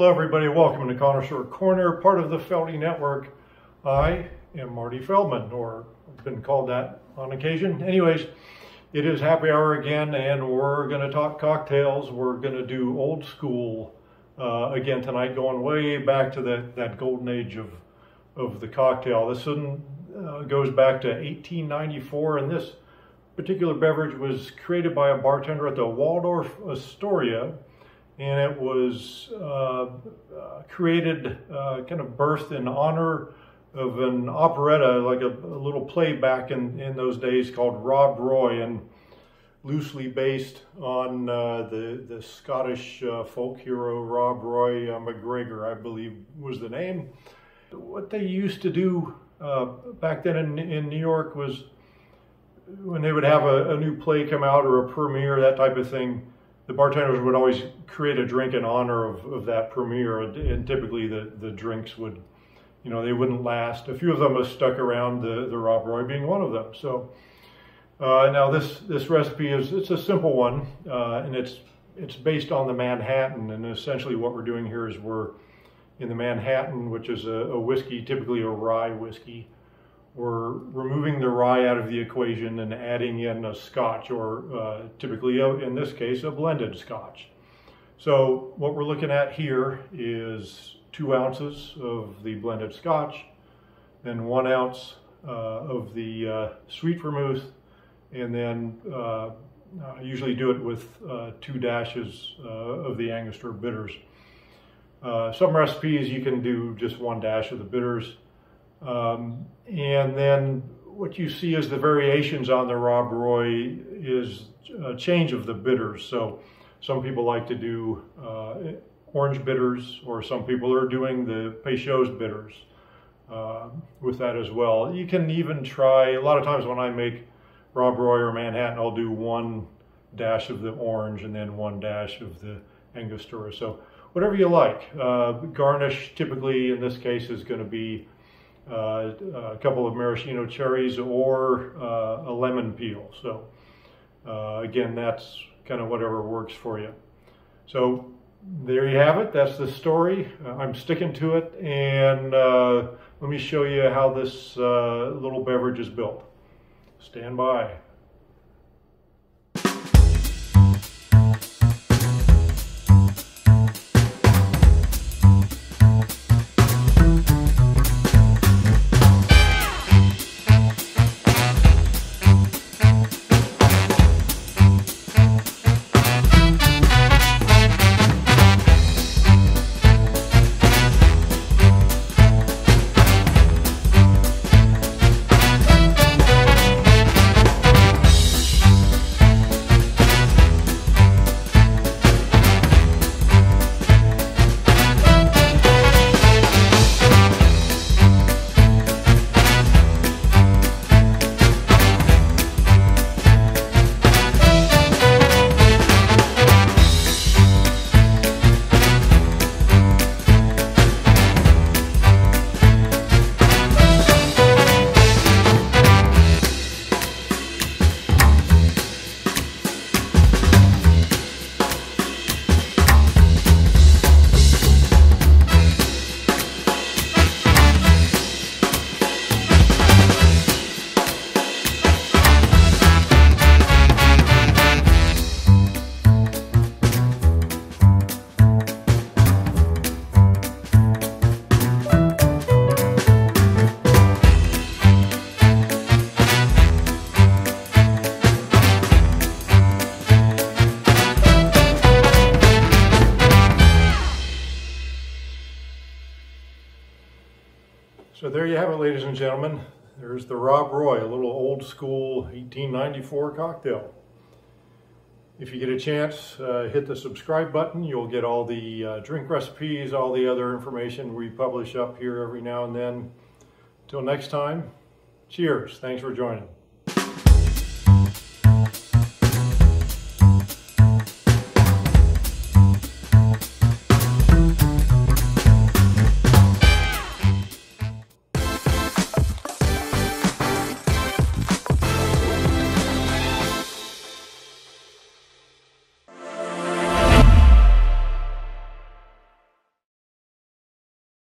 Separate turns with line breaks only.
Hello everybody, welcome to Connoisseur Corner, part of the Feldy Network. I am Marty Feldman, or I've been called that on occasion. Anyways, it is happy hour again, and we're going to talk cocktails. We're going to do old school again tonight, going way back to that golden age of the cocktail. This one goes back to 1894, and this particular beverage was created by a bartender at the Waldorf Astoria. And it was created, kind of birthed in honor of an operetta, like a little play back in those days called Rob Roy, and loosely based on the Scottish folk hero Rob Roy McGregor, I believe was the name. What they used to do back then in New York was when they would have a new play come out or a premiere, that type of thing, the bartenders would always create a drink in honor of that premiere, and typically the drinks would, they wouldn't last. A few of them have stuck around, the Rob Roy being one of them. So now this recipe it's a simple one, and it's based on the Manhattan, and essentially what we're doing here is we're in the Manhattan, which is a whiskey, typically a rye whiskey. We're removing the rye out of the equation and adding in a scotch, or typically, in this case, a blended scotch. So what we're looking at here is 2 ounces of the blended scotch, then 1 ounce of the sweet vermouth, and then I usually do it with 2 dashes of the Angostura bitters. Some recipes you can do just 1 dash of the bitters. And then what you see is the variations on the Rob Roy is a change of the bitters. So some people like to do orange bitters, or some people are doing the Peychaud's bitters with that as well. You can even try, a lot of times when I make Rob Roy or Manhattan, I'll do 1 dash of the orange and then 1 dash of the Angostura. So whatever you like. Garnish typically in this case is going to be a couple of maraschino cherries or a lemon peel. So again, that's kind of whatever works for you. So there you have it. That's the story. I'm sticking to it, and let me show you how this little beverage is built. Stand by. So there you have it, ladies and gentlemen. There's the Rob Roy, a little old school 1894 cocktail. If you get a chance, hit the subscribe button. You'll get all the drink recipes, all the other information we publish up here every now and then. Till next time, cheers. Thanks for joining.